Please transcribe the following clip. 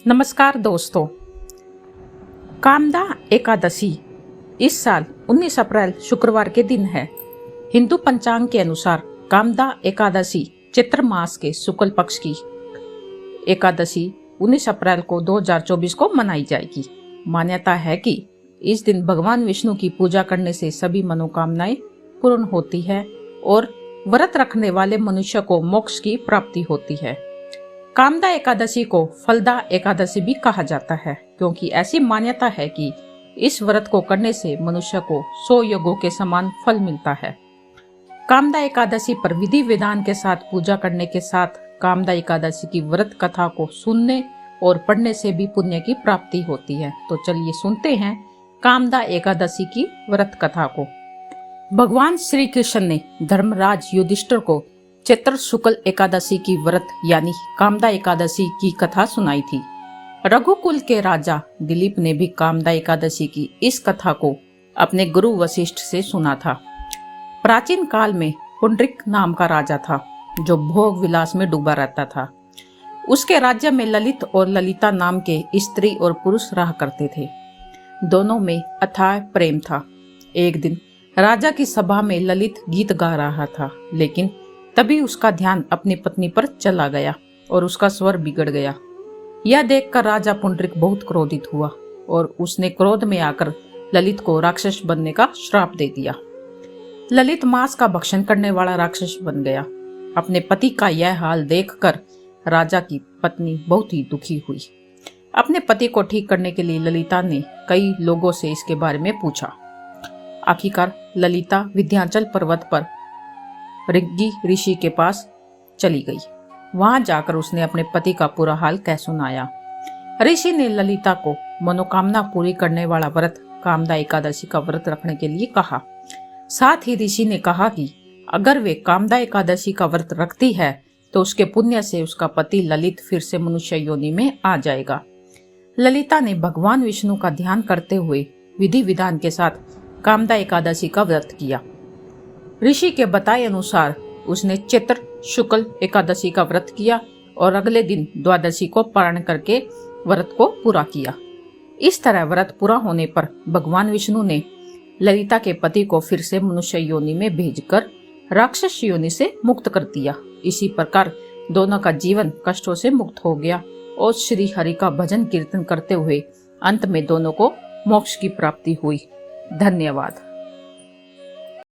नमस्कार दोस्तों। कामदा एकादशी इस साल 19 अप्रैल शुक्रवार के दिन है। हिंदू पंचांग के अनुसार कामदा एकादशी चैत्र मास के शुक्ल पक्ष की एकादशी 19 अप्रैल को 2024 को मनाई जाएगी। मान्यता है कि इस दिन भगवान विष्णु की पूजा करने से सभी मनोकामनाएं पूर्ण होती है और व्रत रखने वाले मनुष्य को मोक्ष की प्राप्ति होती है। कामदा एकादशी को फलदा एकादशी भी कहा जाता है, क्योंकि ऐसी मान्यता है कि इस व्रत को करने से मनुष्य को 100 यज्ञों के समान फल मिलता है। कामदा एकादशी पर विधि विधान के साथ पूजा करने के साथ कामदा एकादशी की व्रत कथा को सुनने और पढ़ने से भी पुण्य की प्राप्ति होती है। तो चलिए सुनते हैं कामदा एकादशी की व्रत कथा को। भगवान श्री कृष्ण ने धर्मराज युधिष्ठिर को चैत्र शुक्ल एकादशी की व्रत यानी कामदा एकादशी की कथा सुनाई थी। रघुकुल के राजा दिलीप ने भी कामदा एकादशी की इस कथा को अपने गुरु वशिष्ठ से सुना था। प्राचीन काल में पुंडरिक नाम का राजा था, जो भोग विलास में डूबा रहता था। उसके राज्य में ललित और ललिता नाम के स्त्री और पुरुष रहा करते थे। दोनों में अथाह प्रेम था। एक दिन राजा की सभा में ललित गीत गा रहा था, लेकिन तभी उसका ध्यान अपनी पत्नी पर चला गया और उसका स्वर बिगड़ गया। यह देखकर राजा पुंडरिक बहुत क्रोधित हुआ और उसने क्रोध में आकर ललित को राक्षस बनने का श्राप दे दिया। ललित मांस का भक्षण करने वाला राक्षस बन गया। अपने पति का यह हाल देखकर राजा की पत्नी बहुत ही दुखी हुई। अपने पति को ठीक करने के लिए ललिता ने कई लोगों से इसके बारे में पूछा। आखिरकार ललिता विंध्याचल पर्वत पर ऋग्गी ऋषि के पास चली गई। वहां जाकर उसने अपने पति का पूरा हाल कह सुनाया। ऋषि ने ललिता को मनोकामना पूरी करने वाला व्रत कामदा एकादशी का व्रत रखने के लिए कहा। साथ ही ऋषि ने कहा कि अगर वे कामदा एकादशी का व्रत रखती है तो उसके पुण्य से उसका पति ललित फिर से मनुष्य योनि में आ जाएगा। ललिता ने भगवान विष्णु का ध्यान करते हुए विधि विधान के साथ कामदा एकादशी का व्रत किया। ऋषि के बताए अनुसार उसने चैत्र शुक्ल एकादशी का व्रत किया और अगले दिन द्वादशी को पारण करके व्रत को पूरा किया। इस तरह व्रत पूरा होने पर भगवान विष्णु ने ललिता के पति को फिर से मनुष्य योनि में भेजकर राक्षस योनि से मुक्त कर दिया। इसी प्रकार दोनों का जीवन कष्टों से मुक्त हो गया और श्री हरि का भजन कीर्तन करते हुए अंत में दोनों को मोक्ष की प्राप्ति हुई। धन्यवाद।